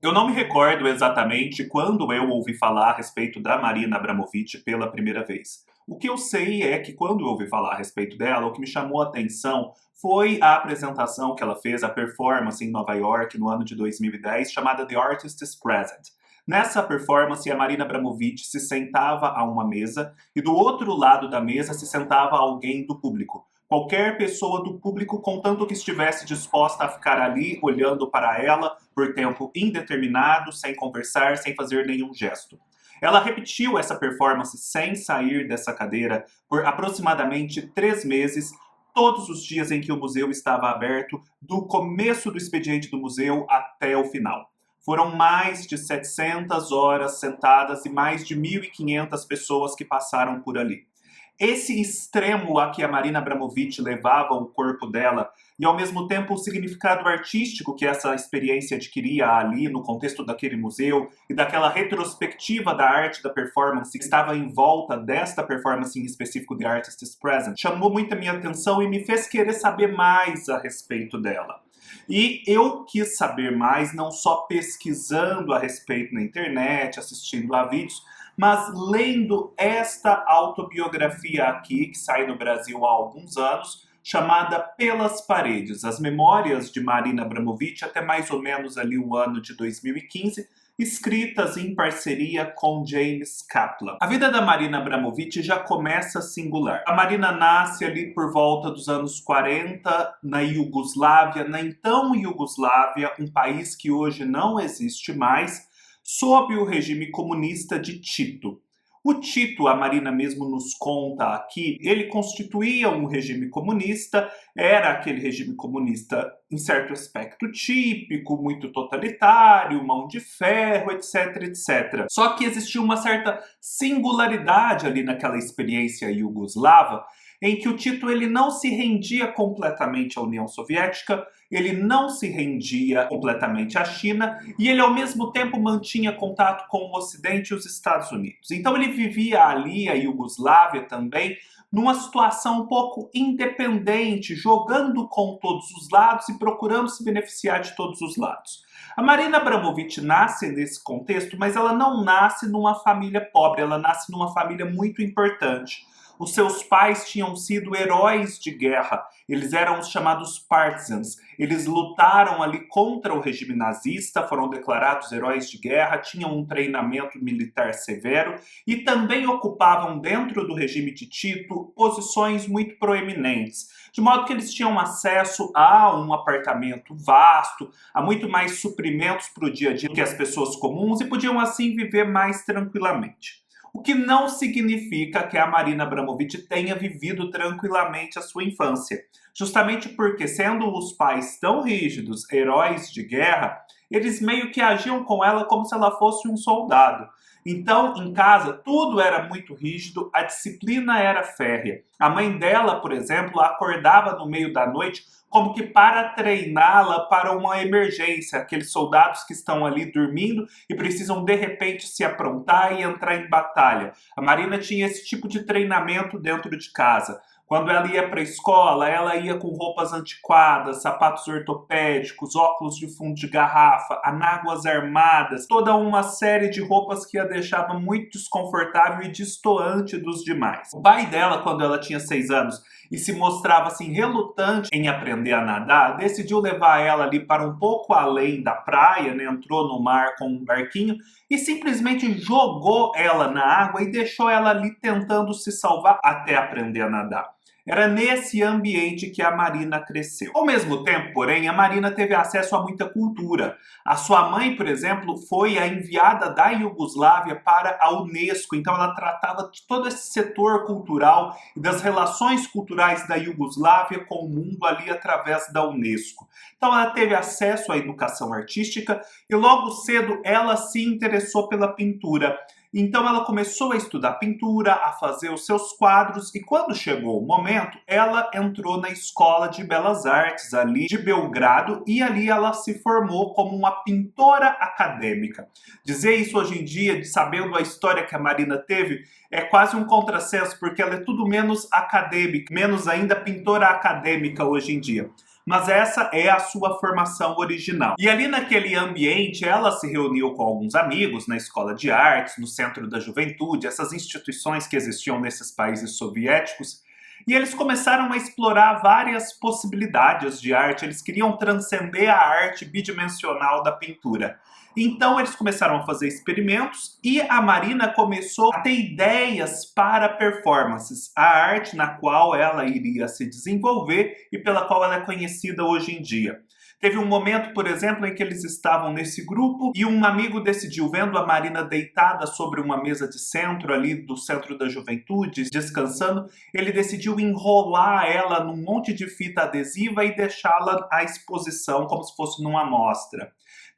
Eu não me recordo exatamente quando eu ouvi falar a respeito da Marina Abramovic pela primeira vez. O que eu sei é que quando eu ouvi falar a respeito dela, o que me chamou a atenção foi a apresentação que ela fez, a performance em Nova York no ano de 2010, chamada The Artist is Present. Nessa performance, a Marina Abramovic se sentava a uma mesa e do outro lado da mesa se sentava alguém do público. Qualquer pessoa do público, contanto que estivesse disposta a ficar ali olhando para ela por tempo indeterminado, sem conversar, sem fazer nenhum gesto. Ela repetiu essa performance sem sair dessa cadeira por aproximadamente 3 meses, todos os dias em que o museu estava aberto, do começo do expediente do museu até o final. Foram mais de 700 horas sentadas e mais de 1.500 pessoas que passaram por ali. Esse extremo a que a Marina Abramovic levava o corpo dela e, ao mesmo tempo, o significado artístico que essa experiência adquiria ali no contexto daquele museu e daquela retrospectiva da arte da performance que estava em volta desta performance em específico, The Artist is Present, chamou muito a minha atenção e me fez querer saber mais a respeito dela. E eu quis saber mais, não só pesquisando a respeito na internet, assistindo a vídeos, mas lendo esta autobiografia aqui, que sai no Brasil há alguns anos, chamada Pelas Paredes, as memórias de Marina Abramovic até mais ou menos ali o ano de 2015, escritas em parceria com James Kaplan. A vida da Marina Abramovic já começa singular. A Marina nasce ali por volta dos anos 40 na Iugoslávia, na então Iugoslávia, um país que hoje não existe mais, sob o regime comunista de Tito. O Tito, a Marina mesmo nos conta aqui, ele constituía um regime comunista, era aquele regime comunista em certo aspecto típico, muito totalitário, mão de ferro, etc, etc. Só que existia uma certa singularidade ali naquela experiência iugoslava, em que o Tito ele não se rendia completamente à União Soviética, ele não se rendia completamente à China e ele ao mesmo tempo mantinha contato com o Ocidente e os Estados Unidos. Então ele vivia ali, a Iugoslávia também, numa situação um pouco independente, jogando com todos os lados e procurando se beneficiar de todos os lados. A Marina Abramovic nasce nesse contexto, mas ela não nasce numa família pobre, ela nasce numa família muito importante. Os seus pais tinham sido heróis de guerra, eles eram os chamados partisans, eles lutaram ali contra o regime nazista, foram declarados heróis de guerra, tinham um treinamento militar severo e também ocupavam dentro do regime de Tito posições muito proeminentes, de modo que eles tinham acesso a um apartamento vasto, a muito mais suprimentos para o dia a dia que as pessoas comuns e podiam assim viver mais tranquilamente. O que não significa que a Marina Abramovic tenha vivido tranquilamente a sua infância. Justamente porque, sendo os pais tão rígidos, heróis de guerra, eles meio que agiam com ela como se ela fosse um soldado. Então, em casa, tudo era muito rígido, a disciplina era férrea. A mãe dela, por exemplo, acordava no meio da noite como que para treiná-la para uma emergência, aqueles soldados que estão ali dormindo e precisam de repente se aprontar e entrar em batalha. A Marina tinha esse tipo de treinamento dentro de casa. Quando ela ia para a escola, ela ia com roupas antiquadas, sapatos ortopédicos, óculos de fundo de garrafa, anáguas armadas, toda uma série de roupas que a deixava muito desconfortável e destoante dos demais. O pai dela, quando ela tinha 6 anos e se mostrava assim relutante em aprender a nadar, decidiu levar ela ali para um pouco além da praia, né? Entrou no mar com um barquinho e simplesmente jogou ela na água e deixou ela ali tentando se salvar até aprender a nadar. Era nesse ambiente que a Marina cresceu. Ao mesmo tempo, porém, a Marina teve acesso a muita cultura. A sua mãe, por exemplo, foi a enviada da Iugoslávia para a Unesco, então ela tratava de todo esse setor cultural e das relações culturais da Iugoslávia com o mundo ali através da Unesco. Então ela teve acesso à educação artística e logo cedo ela se interessou pela pintura. Então ela começou a estudar pintura, a fazer os seus quadros e quando chegou o momento, ela entrou na Escola de Belas Artes ali de Belgrado e ali ela se formou como uma pintora acadêmica. Dizer isso hoje em dia, sabendo a história que a Marina teve, é quase um contrassenso porque ela é tudo menos acadêmica, menos ainda pintora acadêmica hoje em dia. mas essa é a sua formação original. E ali naquele ambiente, ela se reuniu com alguns amigos na escola de artes, no Centro da Juventude, essas instituições que existiam nesses países soviéticos, e eles começaram a explorar várias possibilidades de arte. Eles queriam transcender a arte bidimensional da pintura. Então eles começaram a fazer experimentos e a Marina começou a ter ideias para performances, a arte na qual ela iria se desenvolver e pela qual ela é conhecida hoje em dia. Teve um momento, por exemplo, em que eles estavam nesse grupo e um amigo decidiu, vendo a Marina deitada sobre uma mesa de centro ali do Centro da Juventude, descansando, ele decidiu enrolar ela num monte de fita adesiva e deixá-la à exposição como se fosse numa amostra.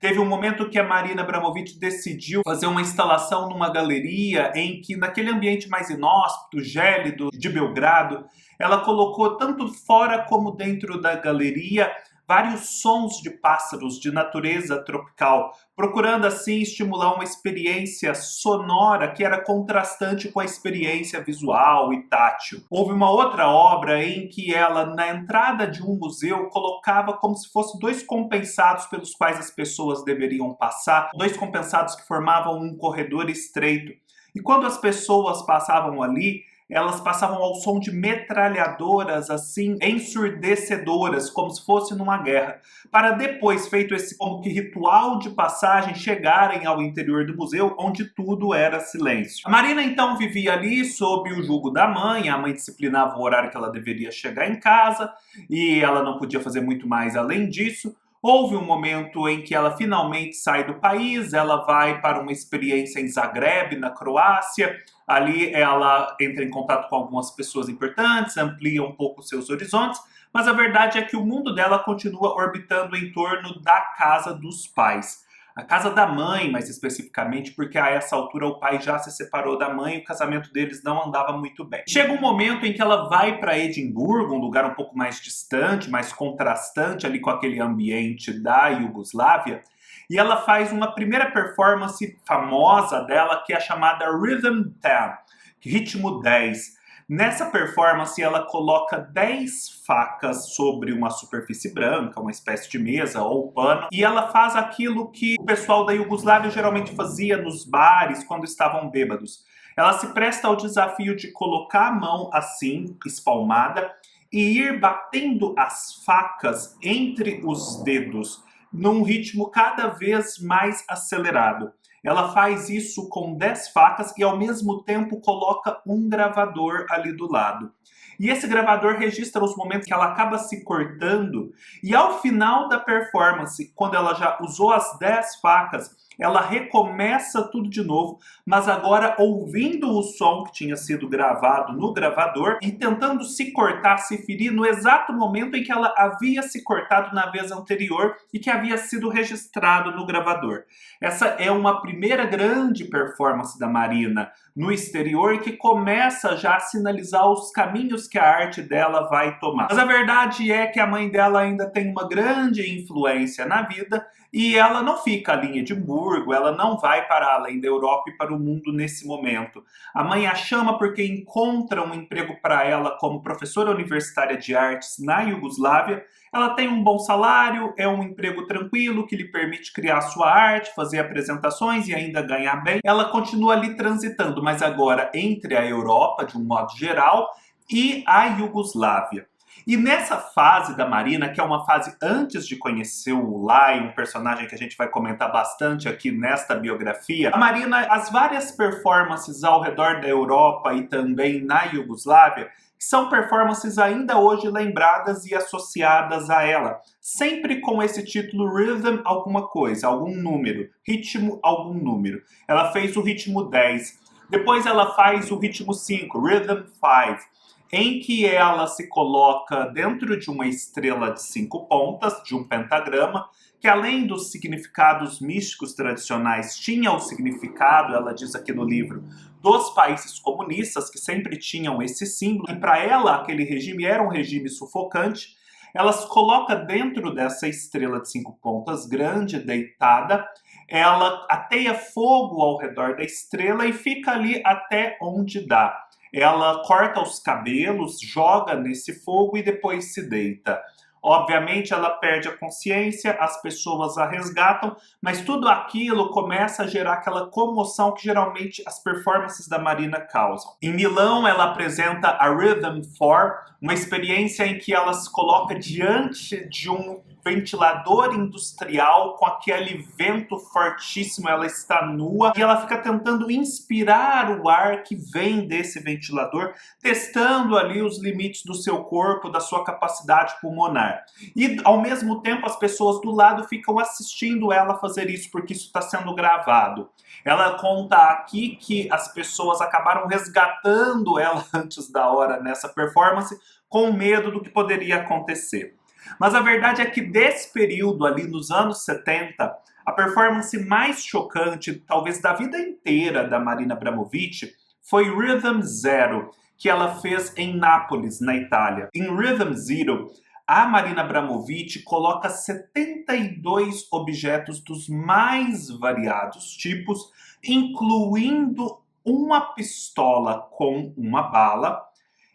Teve um momento que a Marina Abramović decidiu fazer uma instalação numa galeria em que, naquele ambiente mais inóspito, gélido de Belgrado, ela colocou tanto fora como dentro da galeria vários sons de pássaros de natureza tropical, procurando assim estimular uma experiência sonora que era contrastante com a experiência visual e tátil. Houve uma outra obra em que ela, na entrada de um museu, colocava como se fossem dois compensados pelos quais as pessoas deveriam passar, dois compensados que formavam um corredor estreito. E quando as pessoas passavam ali, elas passavam ao som de metralhadoras, assim, ensurdecedoras, como se fosse numa guerra, para depois, feito esse como que ritual de passagem, chegarem ao interior do museu, onde tudo era silêncio. A Marina, então, vivia ali sob o jugo da mãe, a mãe disciplinava o horário que ela deveria chegar em casa, e ela não podia fazer muito mais além disso. Houve um momento em que ela finalmente sai do país, ela vai para uma experiência em Zagreb, na Croácia. Ali ela entra em contato com algumas pessoas importantes, amplia um pouco seus horizontes, mas a verdade é que o mundo dela continua orbitando em torno da casa dos pais. A casa da mãe, mais especificamente, porque a essa altura o pai já se separou da mãe e o casamento deles não andava muito bem. Chega um momento em que ela vai para Edimburgo, um lugar um pouco mais distante, mais contrastante ali com aquele ambiente da Iugoslávia, e ela faz uma primeira performance famosa dela, que é a chamada Rhythm 10, ritmo 10. Nessa performance, ela coloca 10 facas sobre uma superfície branca, uma espécie de mesa ou pano, e ela faz aquilo que o pessoal da Iugoslávia geralmente fazia nos bares quando estavam bêbados. Ela se presta ao desafio de colocar a mão assim, espalmada, e ir batendo as facas entre os dedos, num ritmo cada vez mais acelerado. Ela faz isso com 10 facas e ao mesmo tempo coloca um gravador ali do lado. E esse gravador registra os momentos que ela acaba se cortando e ao final da performance, quando ela já usou as 10 facas, ela recomeça tudo de novo, mas agora ouvindo o som que tinha sido gravado no gravador e tentando se cortar, se ferir no exato momento em que ela havia se cortado na vez anterior e que havia sido registrado no gravador. Essa é uma primeira grande performance da Marina no exterior que começa já a sinalizar os caminhos que a arte dela vai tomar. Mas a verdade é que a mãe dela ainda tem uma grande influência na vida e ela não fica ali em Edimburgo, ela não vai para além da Europa e para o mundo nesse momento. A mãe a chama porque encontra um emprego para ela como professora universitária de artes na Iugoslávia. Ela tem um bom salário, é um emprego tranquilo que lhe permite criar sua arte, fazer apresentações e ainda ganhar bem. Ela continua ali transitando, mas agora entre a Europa, de um modo geral, e a Iugoslávia. E nessa fase da Marina, que é uma fase antes de conhecer o Lai, um personagem que a gente vai comentar bastante aqui nesta biografia, a Marina, as várias performances ao redor da Europa e também na Iugoslávia, são performances ainda hoje lembradas e associadas a ela, sempre com esse título Rhythm alguma coisa, algum número, ritmo algum número. Ela fez o ritmo 10, depois ela faz o ritmo 5, Rhythm 5, em que ela se coloca dentro de uma estrela de 5 pontas, de um pentagrama, que além dos significados místicos tradicionais, tinha o significado, ela diz aqui no livro, dos países comunistas, que sempre tinham esse símbolo, e para ela aquele regime era um regime sufocante. Ela se coloca dentro dessa estrela de 5 pontas grande, deitada, ela ateia fogo ao redor da estrela e fica ali até onde dá. Ela corta os cabelos, joga nesse fogo e depois se deita. Obviamente ela perde a consciência, as pessoas a resgatam, mas tudo aquilo começa a gerar aquela comoção que geralmente as performances da Marina causam. Em Milão ela apresenta a Rhythm 4, uma experiência em que ela se coloca diante de um ventilador industrial com aquele vento fortíssimo, ela está nua e ela fica tentando inspirar o ar que vem desse ventilador, testando ali os limites do seu corpo, da sua capacidade pulmonar. E ao mesmo tempo as pessoas do lado ficam assistindo ela fazer isso, porque isso está sendo gravado. Ela conta aqui que as pessoas acabaram resgatando ela antes da hora nessa performance, com medo do que poderia acontecer. Mas a verdade é que desse período ali nos anos 70, a performance mais chocante, talvez da vida inteira da Marina Abramovic, foi Rhythm Zero, que ela fez em Nápoles, na Itália. Em Rhythm Zero, a Marina Abramovic coloca 72 objetos dos mais variados tipos, incluindo uma pistola com uma bala,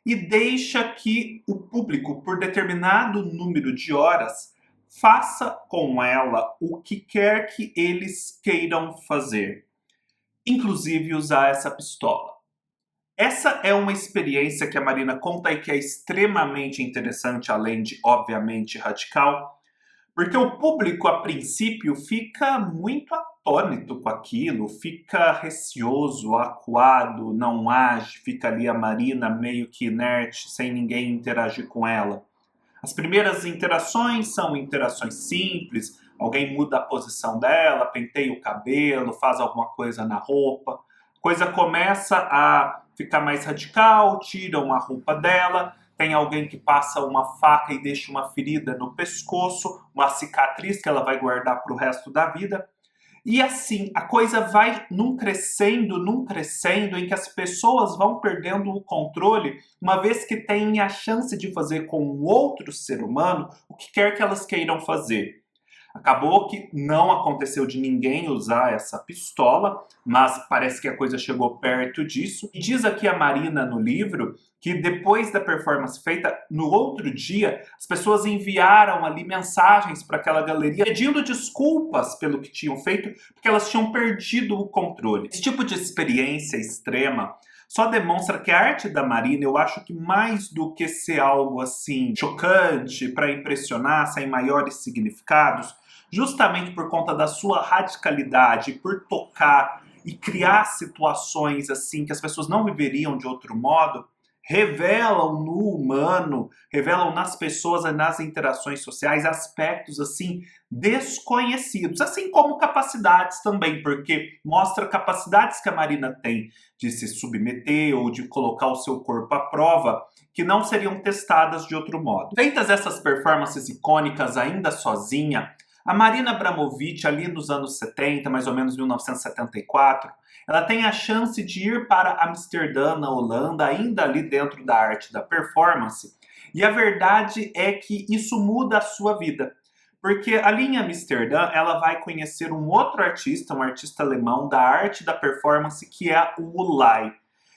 e deixa que o público, por determinado número de horas, faça com ela o que quer que eles queiram fazer, inclusive usar essa pistola. Essa é uma experiência que a Marina conta e que é extremamente interessante, além de, obviamente, radical, porque o público, a princípio, fica muito atônito com aquilo, fica receoso, acuado, não age, fica ali a Marina meio que inerte, sem ninguém interagir com ela. As primeiras interações são interações simples, alguém muda a posição dela, penteia o cabelo, faz alguma coisa na roupa. A coisa começa a ficar mais radical, tiram a roupa dela, tem alguém que passa uma faca e deixa uma ferida no pescoço, uma cicatriz que ela vai guardar para o resto da vida. E assim, a coisa vai num crescendo, em que as pessoas vão perdendo o controle, uma vez que têm a chance de fazer com um outro ser humano o que quer que elas queiram fazer. Acabou que não aconteceu de ninguém usar essa pistola, mas parece que a coisa chegou perto disso. E diz aqui a Marina no livro que depois da performance feita, no outro dia, as pessoas enviaram ali mensagens para aquela galeria pedindo desculpas pelo que tinham feito, porque elas tinham perdido o controle. Esse tipo de experiência extrema só demonstra que a arte da Marina, eu acho que mais do que ser algo assim chocante para impressionar, sem maiores significados, justamente por conta da sua radicalidade, por tocar e criar situações assim que as pessoas não viveriam de outro modo, revelam no humano, revelam nas pessoas e nas interações sociais aspectos assim desconhecidos, assim como capacidades também, porque mostra capacidades que a Marina tem de se submeter ou de colocar o seu corpo à prova, que não seriam testadas de outro modo. Feitas essas performances icônicas ainda sozinha, a Marina Abramovic, ali nos anos 70, mais ou menos 1974, ela tem a chance de ir para Amsterdã, na Holanda, ainda ali dentro da arte da performance, e a verdade é que isso muda a sua vida. Porque ali em Amsterdã, ela vai conhecer um outro artista, um artista alemão da arte da performance, que é o Ulay.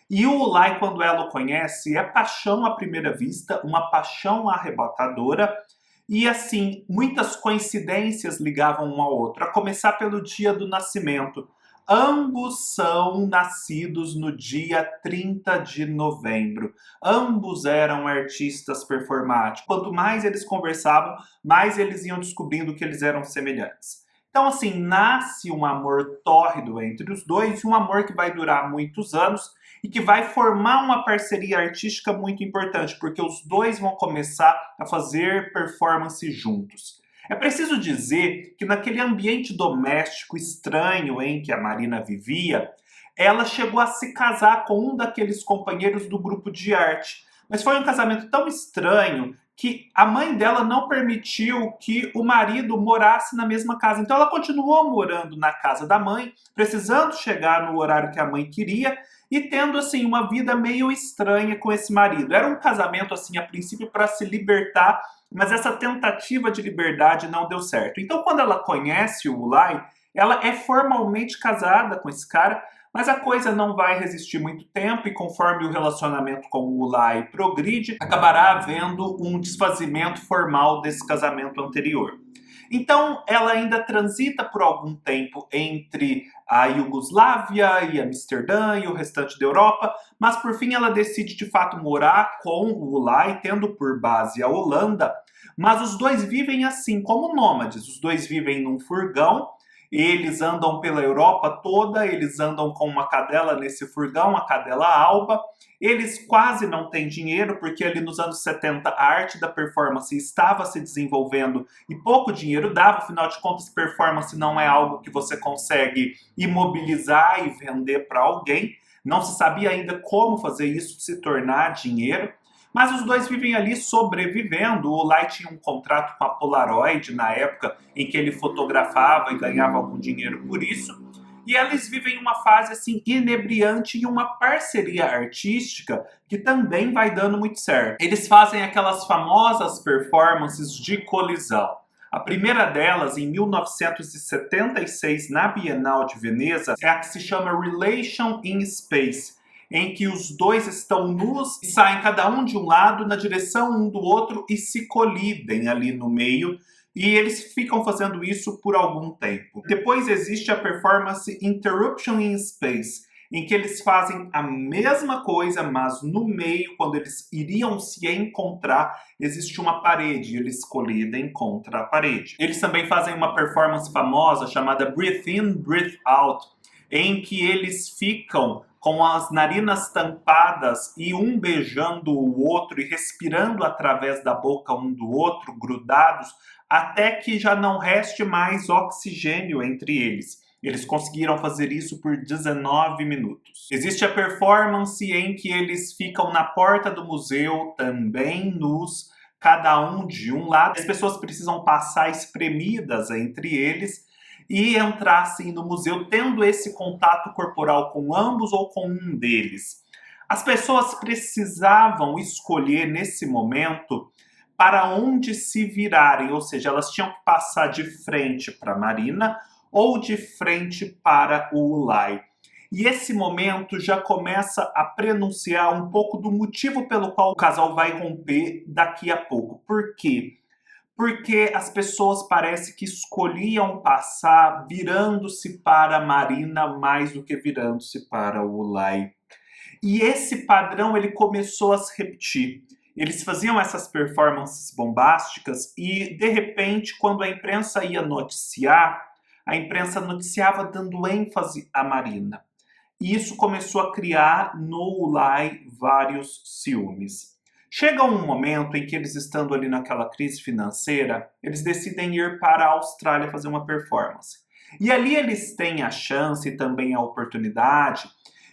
E o Ulay, quando ela o conhece, é paixão à primeira vista, uma paixão arrebatadora. E assim, muitas coincidências ligavam um ao outro, a começar pelo dia do nascimento. Ambos são nascidos no dia 30 de novembro. Ambos eram artistas performáticos. Quanto mais eles conversavam, mais eles iam descobrindo que eles eram semelhantes. Então, assim, nasce um amor tórrido entre os dois, um amor que vai durar muitos anos e que vai formar uma parceria artística muito importante, porque os dois vão começar a fazer performance juntos. É preciso dizer que naquele ambiente doméstico estranho em que a Marina vivia, ela chegou a se casar com um daqueles companheiros do grupo de arte. Mas foi um casamento tão estranho que a mãe dela não permitiu que o marido morasse na mesma casa. Então ela continuou morando na casa da mãe, precisando chegar no horário que a mãe queria e tendo assim uma vida meio estranha com esse marido. Era um casamento assim a princípio para se libertar, mas essa tentativa de liberdade não deu certo. Então quando ela conhece o Ulay, Ela é formalmente casada com esse cara, mas a coisa não vai resistir muito tempo e conforme o relacionamento com o Ulai progride, acabará havendo um desfazimento formal desse casamento anterior. Então, ela ainda transita por algum tempo entre a Iugoslávia e Amsterdã e o restante da Europa, mas por fim ela decide de fato morar com o Ulai, tendo por base a Holanda, mas os dois vivem assim, como nômades. Os dois vivem num furgão, eles andam pela Europa toda, eles andam com uma cadela nesse furgão, a cadela Alba. Eles quase não têm dinheiro, porque ali nos anos 70 a arte da performance estava se desenvolvendo e pouco dinheiro dava, afinal de contas, performance não é algo que você consegue imobilizar e vender para alguém. Não se sabia ainda como fazer isso se tornar dinheiro. Mas os dois vivem ali sobrevivendo. O Lai tinha um contrato com a Polaroid na época em que ele fotografava e ganhava algum dinheiro por isso. E eles vivem uma fase assim inebriante e uma parceria artística que também vai dando muito certo. Eles fazem aquelas famosas performances de colisão. A primeira delas, em 1976, na Bienal de Veneza, é a que se chama Relation in Space, em que os dois estão nus e saem cada um de um lado na direção um do outro e se colidem ali no meio. E eles ficam fazendo isso por algum tempo. Depois existe a performance Interruption in Space, em que eles fazem a mesma coisa, mas no meio, quando eles iriam se encontrar, existe uma parede, e eles colidem contra a parede. Eles também fazem uma performance famosa chamada Breathe In, Breathe Out, em que eles ficam com as narinas tampadas e um beijando o outro e respirando através da boca um do outro, grudados, até que já não reste mais oxigênio entre eles. Eles conseguiram fazer isso por 19 minutos. Existe a performance em que eles ficam na porta do museu, também nus, cada um de um lado. As pessoas precisam passar espremidas entre eles e entrassem no museu tendo esse contato corporal com ambos ou com um deles. As pessoas precisavam escolher nesse momento para onde se virarem, ou seja, elas tinham que passar de frente para Marina ou de frente para o Ulai. E esse momento já começa a prenunciar um pouco do motivo pelo qual o casal vai romper daqui a pouco. Por quê? Porque as pessoas parece que escolhiam passar virando-se para a Marina mais do que virando-se para o Ulai. E esse padrão ele começou a se repetir. Eles faziam essas performances bombásticas e, de repente, quando a imprensa ia noticiar, a imprensa noticiava dando ênfase à Marina. E isso começou a criar no Ulai vários ciúmes. Chega um momento em que eles, estando ali naquela crise financeira, eles decidem ir para a Austrália fazer uma performance. E ali eles têm a chance e também a oportunidade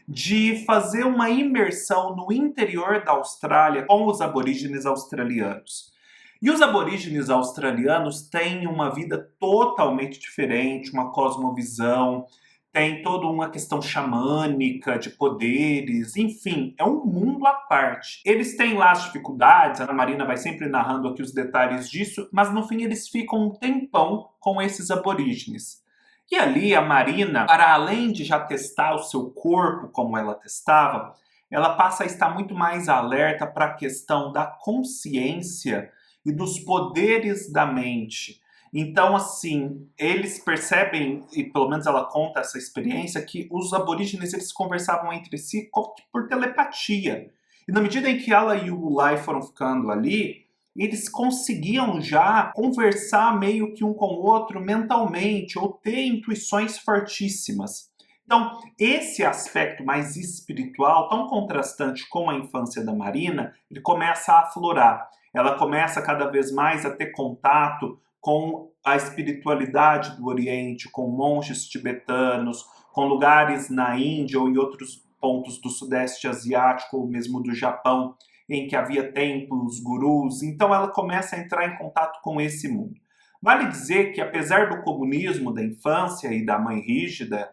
de fazer uma imersão no interior da Austrália com os aborígenes australianos. E os aborígenes australianos têm uma vida totalmente diferente, uma cosmovisão, tem toda uma questão xamânica, de poderes, enfim, é um mundo à parte. Eles têm lá as dificuldades, a Marina vai sempre narrando aqui os detalhes disso, mas no fim eles ficam um tempão com esses aborígenes. E ali a Marina, para além de já testar o seu corpo como ela testava, ela passa a estar muito mais alerta para a questão da consciência e dos poderes da mente. Então, assim, eles percebem, e pelo menos ela conta essa experiência, que os aborígenes eles conversavam entre si por telepatia. E na medida em que ela e o Ulai foram ficando ali, eles conseguiam já conversar meio que um com o outro mentalmente, ou ter intuições fortíssimas. Então, esse aspecto mais espiritual, tão contrastante com a infância da Marina, ele começa a aflorar. Ela começa cada vez mais a ter contato com a espiritualidade do Oriente, com monges tibetanos, com lugares na Índia ou em outros pontos do Sudeste Asiático, ou mesmo do Japão, em que havia templos, gurus. Então ela começa a entrar em contato com esse mundo. Vale dizer que, apesar do comunismo da infância e da mãe rígida,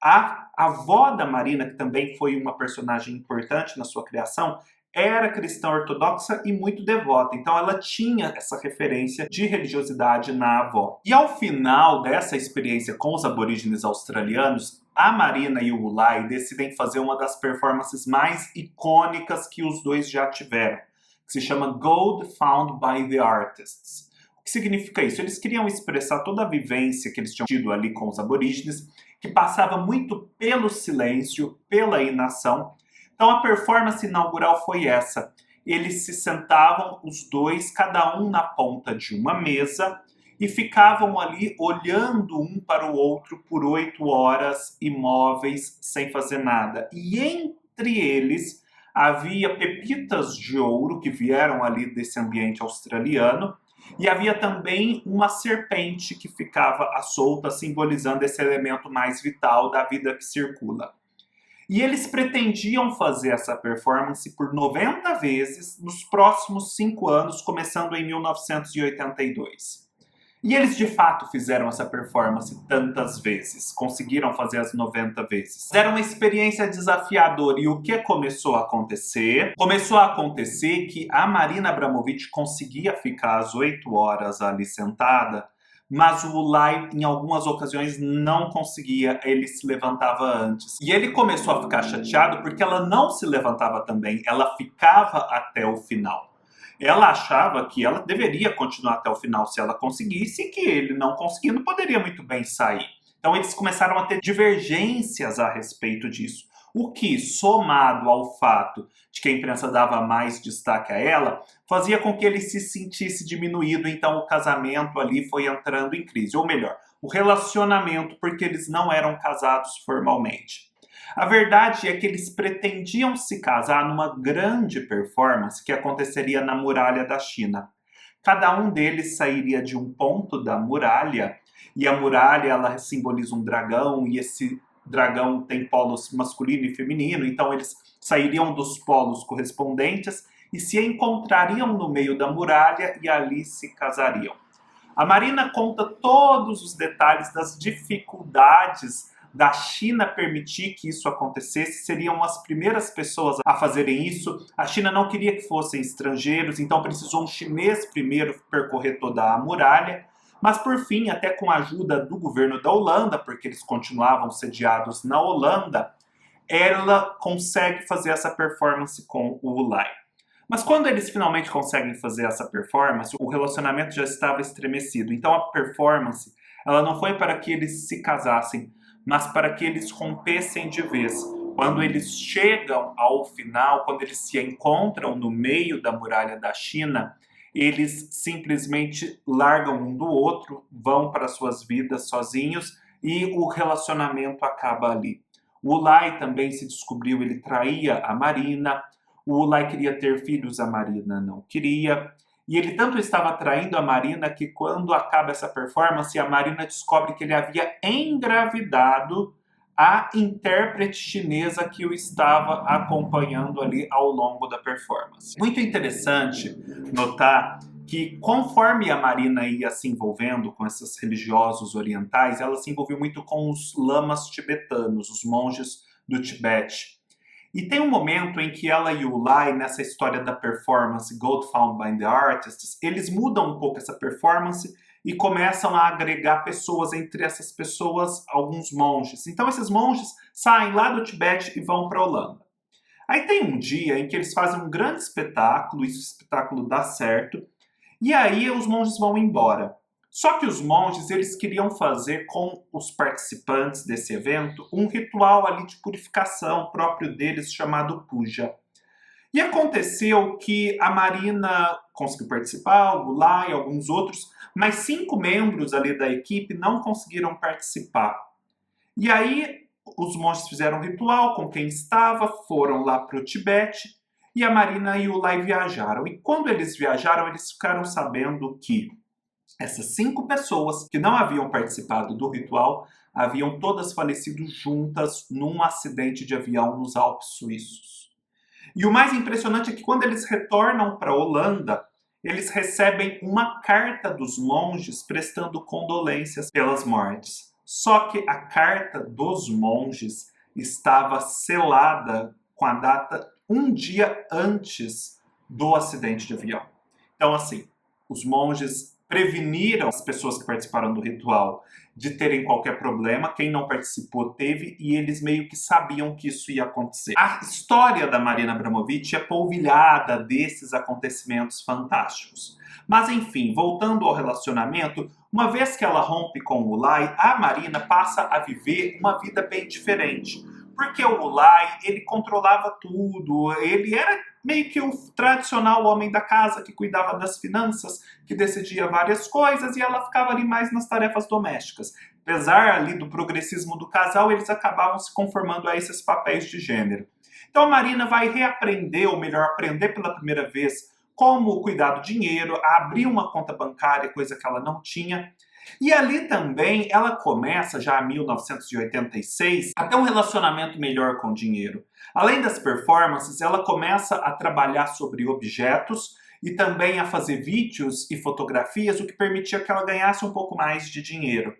a avó da Marina, que também foi uma personagem importante na sua criação, era cristã ortodoxa e muito devota, então ela tinha essa referência de religiosidade na avó. E ao final dessa experiência com os aborígenes australianos, a Marina e o Ulai decidem fazer uma das performances mais icônicas que os dois já tiveram, que se chama Gold Found by the Artists. O que significa isso? Eles queriam expressar toda a vivência que eles tinham tido ali com os aborígenes, que passava muito pelo silêncio, pela inação. Então a performance inaugural foi essa. Eles se sentavam, os dois, cada um na ponta de uma mesa, e ficavam ali olhando um para o outro por 8 horas, imóveis, sem fazer nada. E entre eles havia pepitas de ouro que vieram ali desse ambiente australiano, e havia também uma serpente que ficava à solta, simbolizando esse elemento mais vital da vida que circula. E eles pretendiam fazer essa performance por 90 vezes nos próximos 5 anos, começando em 1982. E eles de fato fizeram essa performance tantas vezes, conseguiram fazer as 90 vezes. Era uma experiência desafiadora e o que começou a acontecer? Começou a acontecer que a Marina Abramović conseguia ficar às 8 horas ali sentada, mas o Ulai em algumas ocasiões não conseguia, ele se levantava antes. E ele começou a ficar chateado porque ela não se levantava também, ela ficava até o final. Ela achava que ela deveria continuar até o final se ela conseguisse e que ele não conseguindo poderia muito bem sair. Então eles começaram a ter divergências a respeito disso. O que, somado ao fato de que a imprensa dava mais destaque a ela, fazia com que ele se sentisse diminuído, então o casamento ali foi entrando em crise. Ou melhor, o relacionamento, porque eles não eram casados formalmente. A verdade é que eles pretendiam se casar numa grande performance que aconteceria na muralha da China. Cada um deles sairia de um ponto da muralha, e a muralha ela simboliza um dragão, e esse dragão tem polos masculino e feminino, então eles sairiam dos polos correspondentes e se encontrariam no meio da muralha e ali se casariam. A Marina conta todos os detalhes das dificuldades da China permitir que isso acontecesse, seriam as primeiras pessoas a fazerem isso. A China não queria que fossem estrangeiros, então precisou um chinês primeiro percorrer toda a muralha. Mas por fim, até com a ajuda do governo da Holanda, porque eles continuavam sediados na Holanda, ela consegue fazer essa performance com o Ulai. Mas quando eles finalmente conseguem fazer essa performance, o relacionamento já estava estremecido. Então a performance, ela não foi para que eles se casassem, mas para que eles rompessem de vez. Quando eles chegam ao final, quando eles se encontram no meio da muralha da China, eles simplesmente largam um do outro, vão para suas vidas sozinhos e o relacionamento acaba ali. O Ulai também se descobriu, ele traía a Marina, o Ulai queria ter filhos, a Marina não queria. E ele tanto estava traindo a Marina que quando acaba essa performance, a Marina descobre que ele havia engravidado a intérprete chinesa que o estava acompanhando ali ao longo da performance. Muito interessante notar que conforme a Marina ia se envolvendo com esses religiosos orientais, ela se envolveu muito com os lamas tibetanos, os monges do Tibete. E tem um momento em que ela e o Ulai, nessa história da performance Gold Found by the Artists, eles mudam um pouco essa performance e começam a agregar pessoas, entre essas pessoas, alguns monges. Então esses monges saem lá do Tibete e vão para a Holanda. Aí tem um dia em que eles fazem um grande espetáculo, e esse espetáculo dá certo, e aí os monges vão embora. Só que os monges, eles queriam fazer com os participantes desse evento um ritual ali de purificação próprio deles, chamado puja. E aconteceu que a Marina conseguiu participar, o Ulai e alguns outros, mas 5 membros ali da equipe não conseguiram participar. E aí os monges fizeram um ritual com quem estava, foram lá para o Tibete, e a Marina e o Ulai viajaram. E quando eles viajaram, eles ficaram sabendo que essas 5 pessoas que não haviam participado do ritual haviam todas falecido juntas num acidente de avião nos Alpes suíços. E o mais impressionante é que quando eles retornam para a Holanda, eles recebem uma carta dos monges prestando condolências pelas mortes. Só que a carta dos monges estava selada com a data um dia antes do acidente de avião. Então, assim, os monges preveniram as pessoas que participaram do ritual de terem qualquer problema. Quem não participou teve, e eles meio que sabiam que isso ia acontecer. A história da Marina Abramović é polvilhada desses acontecimentos fantásticos. Mas enfim, voltando ao relacionamento, uma vez que ela rompe com o Ulay, a Marina passa a viver uma vida bem diferente. Porque o Ulay, ele controlava tudo, ele era meio que o tradicional homem da casa que cuidava das finanças, que decidia várias coisas, e ela ficava ali mais nas tarefas domésticas. Apesar ali do progressismo do casal, eles acabavam se conformando a esses papéis de gênero. Então a Marina vai reaprender, ou melhor, aprender pela primeira vez, como cuidar do dinheiro, a abrir uma conta bancária, coisa que ela não tinha. E ali também ela começa, já em 1986, a ter um relacionamento melhor com o dinheiro. Além das performances, ela começa a trabalhar sobre objetos e também a fazer vídeos e fotografias, o que permitia que ela ganhasse um pouco mais de dinheiro.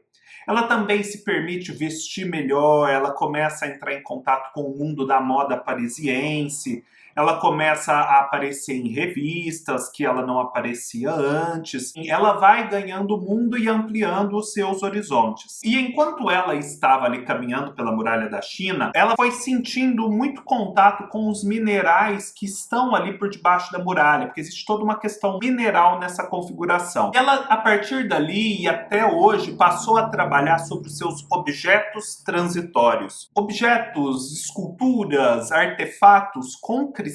Ela também se permite vestir melhor, ela começa a entrar em contato com o mundo da moda parisiense, ela começa a aparecer em revistas que ela não aparecia antes. Ela vai ganhando o mundo e ampliando os seus horizontes. E enquanto ela estava ali caminhando pela muralha da China, ela foi sentindo muito contato com os minerais que estão ali por debaixo da muralha, porque existe toda uma questão mineral nessa configuração. Ela, a partir dali e até hoje, passou a trabalhar sobre os seus objetos transitórios. Objetos, esculturas, artefatos com cristais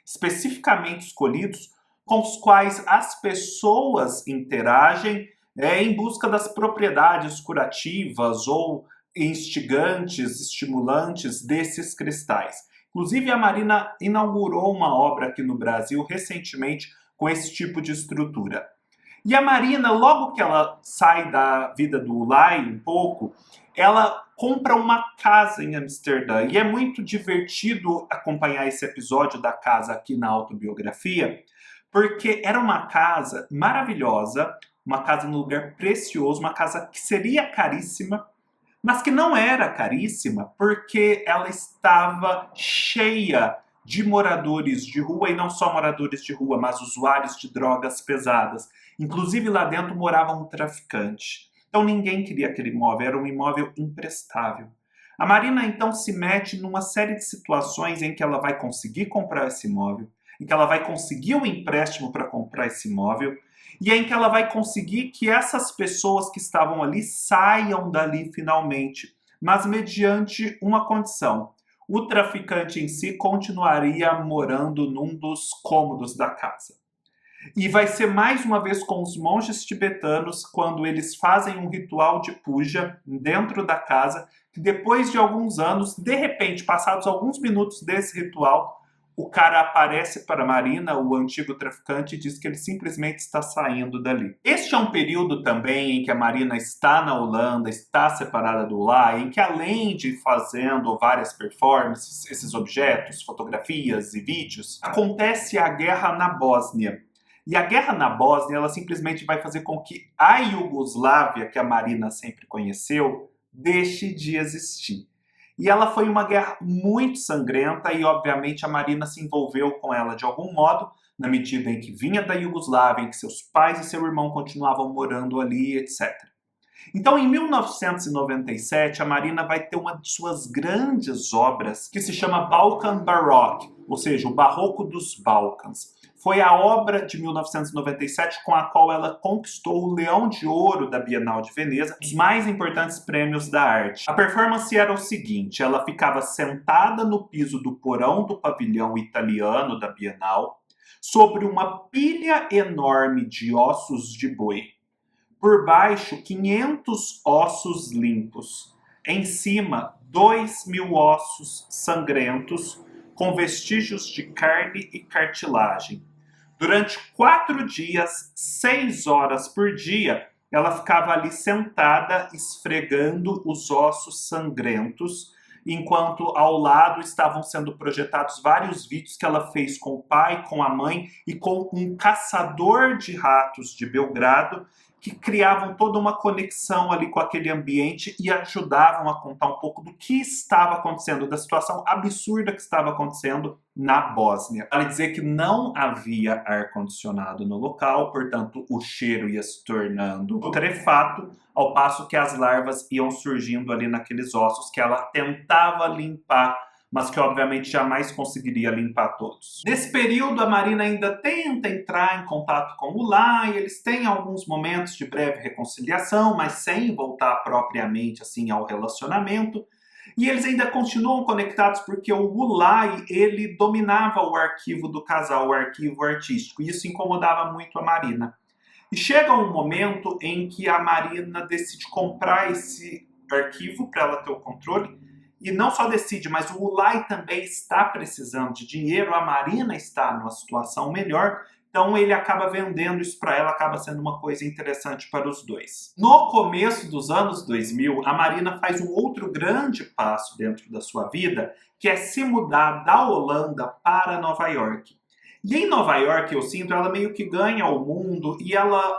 especificamente escolhidos, com os quais as pessoas interagem em busca das propriedades curativas ou instigantes, estimulantes desses cristais. Inclusive, a Marina inaugurou uma obra aqui no Brasil recentemente com esse tipo de estrutura. E a Marina, logo que ela sai da vida do Ulay um pouco, ela compra uma casa em Amsterdã. E é muito divertido acompanhar esse episódio da casa aqui na autobiografia, porque era uma casa maravilhosa, uma casa num lugar precioso, uma casa que seria caríssima, mas que não era caríssima porque ela estava cheia de moradores de rua, e não só moradores de rua, mas usuários de drogas pesadas. Inclusive lá dentro morava um traficante. Então ninguém queria aquele imóvel, era um imóvel imprestável. A Marina então se mete numa série de situações em que ela vai conseguir comprar esse imóvel, em que ela vai conseguir um empréstimo para comprar esse imóvel, e em que ela vai conseguir que essas pessoas que estavam ali saiam dali finalmente, mas mediante uma condição. O traficante em si continuaria morando num dos cômodos da casa. E vai ser mais uma vez com os monges tibetanos, quando eles fazem um ritual de puja dentro da casa, que depois de alguns anos, de repente, passados alguns minutos desse ritual, o cara aparece para a Marina, o antigo traficante, e diz que ele simplesmente está saindo dali. Este é um período também em que a Marina está na Holanda, está separada do Ulay, em que além de fazendo várias performances, esses objetos, fotografias e vídeos, acontece a guerra na Bósnia. E a guerra na Bósnia, ela simplesmente vai fazer com que a Iugoslávia, que a Marina sempre conheceu, deixe de existir. E ela foi uma guerra muito sangrenta e, obviamente, a Marina se envolveu com ela de algum modo, na medida em que vinha da Iugoslávia, em que seus pais e seu irmão continuavam morando ali, etc. Então, em 1997, a Marina vai ter uma de suas grandes obras, que se chama Balkan Baroque, ou seja, o Barroco dos Balcãs. Foi a obra de 1997 com a qual ela conquistou o Leão de Ouro da Bienal de Veneza, os mais importantes prêmios da arte. A performance era o seguinte: ela ficava sentada no piso do porão do pavilhão italiano da Bienal, sobre uma pilha enorme de ossos de boi. Por baixo, 500 ossos limpos. Em cima, 2.000 ossos sangrentos, com vestígios de carne e cartilagem. Durante 4 dias, 6 horas por dia, ela ficava ali sentada, esfregando os ossos sangrentos, enquanto ao lado estavam sendo projetados vários vídeos que ela fez com o pai, com a mãe e com um caçador de ratos de Belgrado, que criavam toda uma conexão ali com aquele ambiente e ajudavam a contar um pouco do que estava acontecendo, da situação absurda que estava acontecendo na Bósnia. Vale dizer que não havia ar-condicionado no local, portanto o cheiro ia se tornando putrefato, ao passo que as larvas iam surgindo ali naqueles ossos que ela tentava limpar, mas que obviamente jamais conseguiria limpar todos. Nesse período, a Marina ainda tenta entrar em contato com o Ula, e eles têm alguns momentos de breve reconciliação, mas sem voltar propriamente assim ao relacionamento. E eles ainda continuam conectados porque o Ula, ele dominava o arquivo do casal, o arquivo artístico, e isso incomodava muito a Marina. E chega um momento em que a Marina decide comprar esse arquivo para ela ter o controle. E não só decide, mas o Ulay também está precisando de dinheiro, a Marina está numa situação melhor, então ele acaba vendendo isso para ela, acaba sendo uma coisa interessante para os dois. No começo dos anos 2000, a Marina faz um outro grande passo dentro da sua vida, que é se mudar da Holanda para Nova York. E em Nova York, eu sinto, ela meio que ganha o mundo e ela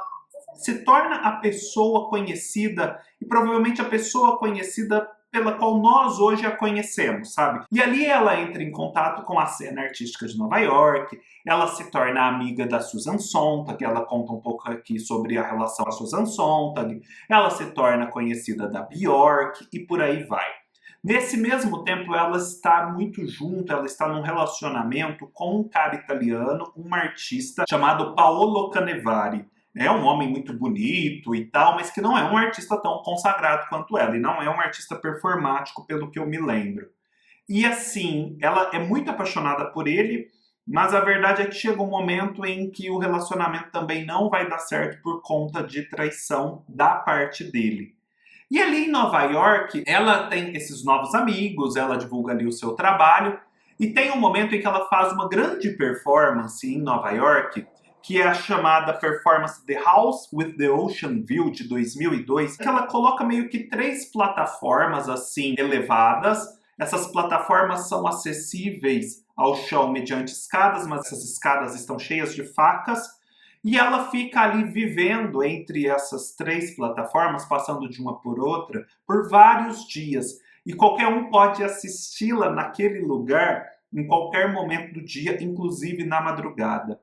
se torna a pessoa conhecida, e provavelmente a pessoa conhecida pela qual nós hoje a conhecemos, sabe? E ali ela entra em contato com a cena artística de Nova York, ela se torna amiga da Susan Sontag, ela conta um pouco aqui sobre a relação com a Susan Sontag, ela se torna conhecida da Bjork e por aí vai. Nesse mesmo tempo, ela está muito junto, ela está num relacionamento com um cara italiano, um artista chamado Paolo Canevari. É um homem muito bonito e tal, mas que não é um artista tão consagrado quanto ela, e não é um artista performático, pelo que eu me lembro. E assim, ela é muito apaixonada por ele, mas a verdade é que chega um momento em que o relacionamento também não vai dar certo por conta de traição da parte dele. E ali em Nova York, ela tem esses novos amigos, ela divulga ali o seu trabalho, e tem um momento em que ela faz uma grande performance em Nova York, que é a chamada performance The House with the Ocean View, de 2002, que ela coloca meio que 3 plataformas assim elevadas. Essas plataformas são acessíveis ao chão mediante escadas, mas essas escadas estão cheias de facas. E ela fica ali vivendo entre essas 3 plataformas, passando de uma por outra, por vários dias. E qualquer um pode assisti-la naquele lugar em qualquer momento do dia, inclusive na madrugada.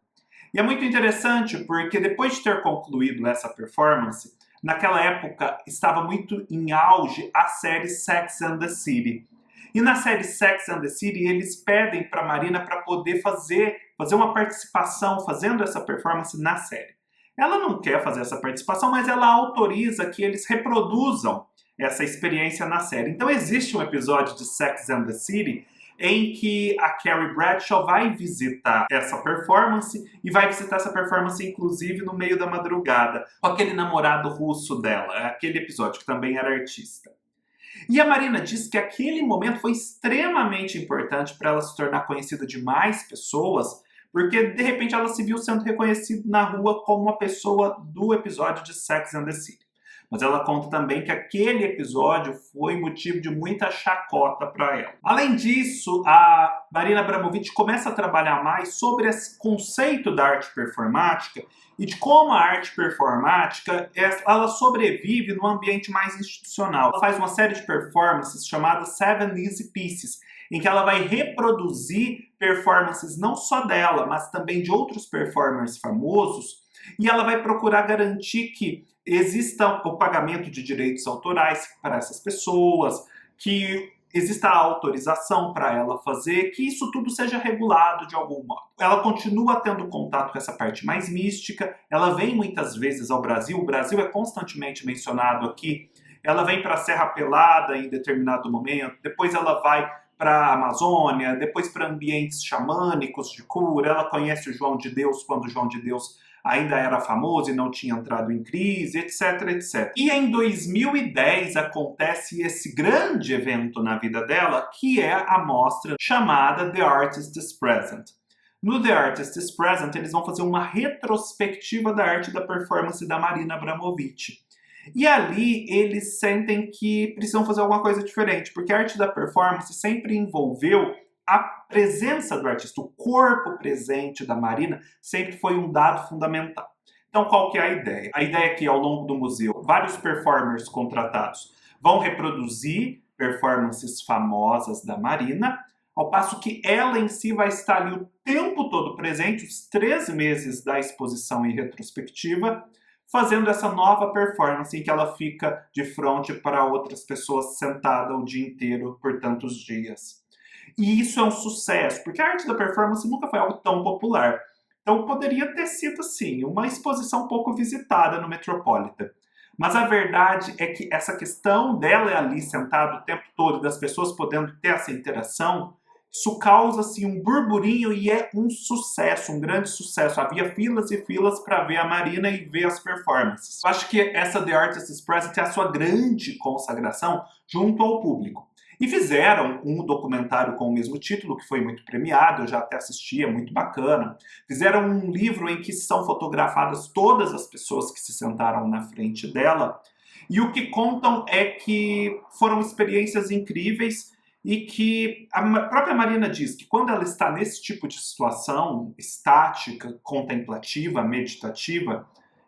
E é muito interessante porque depois de ter concluído essa performance, naquela época estava muito em auge a série Sex and the City. E na série Sex and the City eles pedem para Marina para poder fazer uma participação fazendo essa performance na série. Ela não quer fazer essa participação, mas ela autoriza que eles reproduzam essa experiência na série. Então existe um episódio de Sex and the City em que a Carrie Bradshaw vai visitar essa performance, e vai visitar essa performance inclusive no meio da madrugada, com aquele namorado russo dela, aquele episódio que também era artista. E a Marina diz que aquele momento foi extremamente importante para ela se tornar conhecida de mais pessoas, porque de repente ela se viu sendo reconhecida na rua como uma pessoa do episódio de Sex and the City. Mas ela conta também que aquele episódio foi motivo de muita chacota para ela. Além disso, a Marina Abramović começa a trabalhar mais sobre esse conceito da arte performática e de como a arte performática ela sobrevive num ambiente mais institucional. Ela faz uma série de performances chamadas Seven Easy Pieces, em que ela vai reproduzir performances não só dela, mas também de outros performers famosos, e ela vai procurar garantir que exista o pagamento de direitos autorais para essas pessoas, que exista a autorização para ela fazer, que isso tudo seja regulado de algum modo. Ela continua tendo contato com essa parte mais mística, ela vem muitas vezes ao Brasil, o Brasil é constantemente mencionado aqui, ela vem para a Serra Pelada em determinado momento, depois ela vai para a Amazônia, depois para ambientes xamânicos de cura, ela conhece o João de Deus quando o João de Deus ainda era famoso e não tinha entrado em crise, etc, etc. E em 2010 acontece esse grande evento na vida dela, que é a mostra chamada The Artist is Present. No The Artist is Present, eles vão fazer uma retrospectiva da arte da performance da Marina Abramović. E ali eles sentem que precisam fazer alguma coisa diferente, porque a arte da performance sempre envolveu a presença do artista, o corpo presente da Marina sempre foi um dado fundamental. Então, qual que é a ideia? A ideia é que, ao longo do museu, vários performers contratados vão reproduzir performances famosas da Marina, ao passo que ela em si vai estar ali o tempo todo presente, os 3 meses da exposição em retrospectiva, fazendo essa nova performance em que ela fica de frente para outras pessoas sentada o dia inteiro por tantos dias. E isso é um sucesso, porque a arte da performance nunca foi algo tão popular. Então poderia ter sido, sim, uma exposição pouco visitada no Metropolitan. Mas a verdade é que essa questão dela ali sentada o tempo todo, das pessoas podendo ter essa interação, isso causa assim, um burburinho e é um sucesso, um grande sucesso. Havia filas e filas para ver a Marina e ver as performances. Eu acho que essa The Artist's Present é a sua grande consagração junto ao público. E fizeram um documentário com o mesmo título, que foi muito premiado, eu já até assisti, é muito bacana. Fizeram um livro em que são fotografadas todas as pessoas que se sentaram na frente dela. E o que contam é que foram experiências incríveis e que a própria Marina diz que quando ela está nesse tipo de situação estática, contemplativa, meditativa,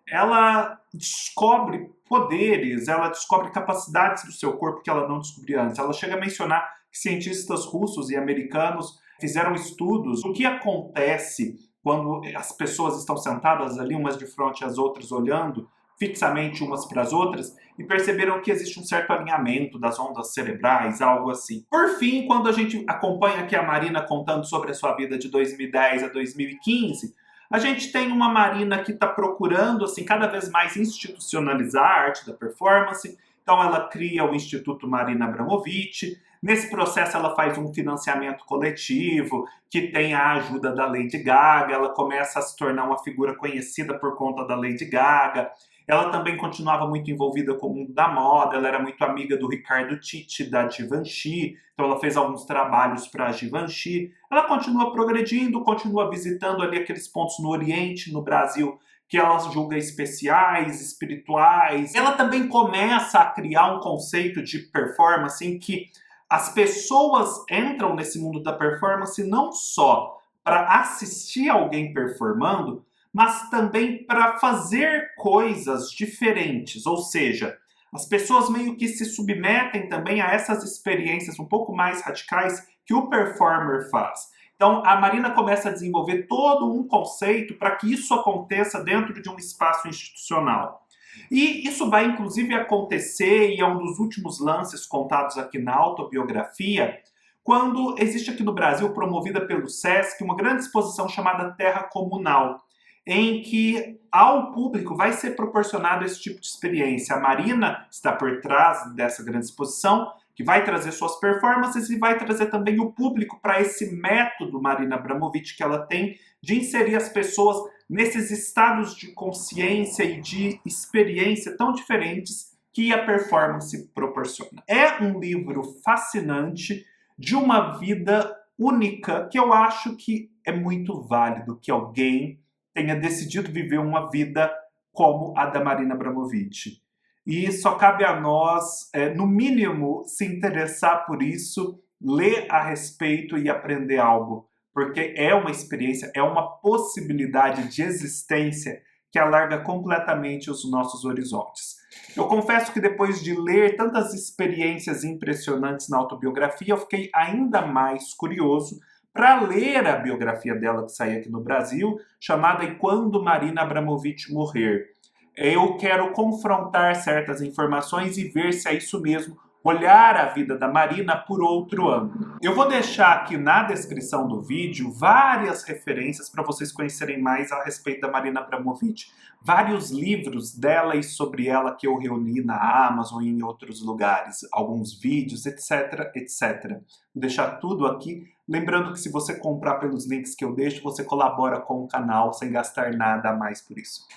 ela descobre poderes, ela descobre capacidades do seu corpo que ela não descobria antes. Ela chega a mencionar que cientistas russos e americanos fizeram estudos do que acontece quando as pessoas estão sentadas ali, umas de frente às outras, olhando fixamente umas para as outras, e perceberam que existe um certo alinhamento das ondas cerebrais, algo assim. Por fim, quando a gente acompanha aqui a Marina contando sobre a sua vida de 2010 a 2015, a gente tem uma Marina que está procurando assim, cada vez mais institucionalizar a arte da performance. Então ela cria o Instituto Marina Abramović. Nesse processo ela faz um financiamento coletivo, que tem a ajuda da Lady Gaga, ela começa a se tornar uma figura conhecida por conta da Lady Gaga. Ela também continuava muito envolvida com o mundo da moda, ela era muito amiga do Riccardo Tisci, da Givenchy, então ela fez alguns trabalhos para a Givenchy. Ela continua progredindo, continua visitando ali aqueles pontos no Oriente, no Brasil, que ela julga especiais, espirituais. Ela também começa a criar um conceito de performance em que as pessoas entram nesse mundo da performance não só para assistir alguém performando, mas também para fazer coisas diferentes, ou seja, as pessoas meio que se submetem também a essas experiências um pouco mais radicais que o performer faz. Então a Marina começa a desenvolver todo um conceito para que isso aconteça dentro de um espaço institucional. E isso vai inclusive acontecer, e é um dos últimos lances contados aqui na autobiografia, quando existe aqui no Brasil, promovida pelo SESC, uma grande exposição chamada Terra Comunal, em que ao público vai ser proporcionado esse tipo de experiência. A Marina está por trás dessa grande exposição, que vai trazer suas performances e vai trazer também o público para esse método Marina Abramović que ela tem de inserir as pessoas nesses estados de consciência e de experiência tão diferentes que a performance proporciona. É um livro fascinante de uma vida única que eu acho que é muito válido que alguém tenha decidido viver uma vida como a da Marina Abramović. E só cabe a nós, no mínimo, se interessar por isso, ler a respeito e aprender algo. Porque é uma experiência, é uma possibilidade de existência que alarga completamente os nossos horizontes. Eu confesso que depois de ler tantas experiências impressionantes na autobiografia, eu fiquei ainda mais curioso para ler a biografia dela que saiu aqui no Brasil, chamada E Quando Marina Abramović Morrer. Eu quero confrontar certas informações e ver se é isso mesmo, olhar a vida da Marina por outro ângulo. Eu vou deixar aqui na descrição do vídeo várias referências para vocês conhecerem mais a respeito da Marina Abramović. Vários livros dela e sobre ela que eu reuni na Amazon e em outros lugares, alguns vídeos, etc, etc. Vou deixar tudo aqui. Lembrando que se você comprar pelos links que eu deixo, você colabora com o canal sem gastar nada a mais por isso.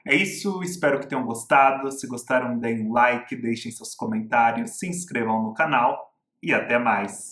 É isso, espero que tenham gostado. Se gostaram, deem um like, deixem seus comentários, se inscrevam no canal e até mais!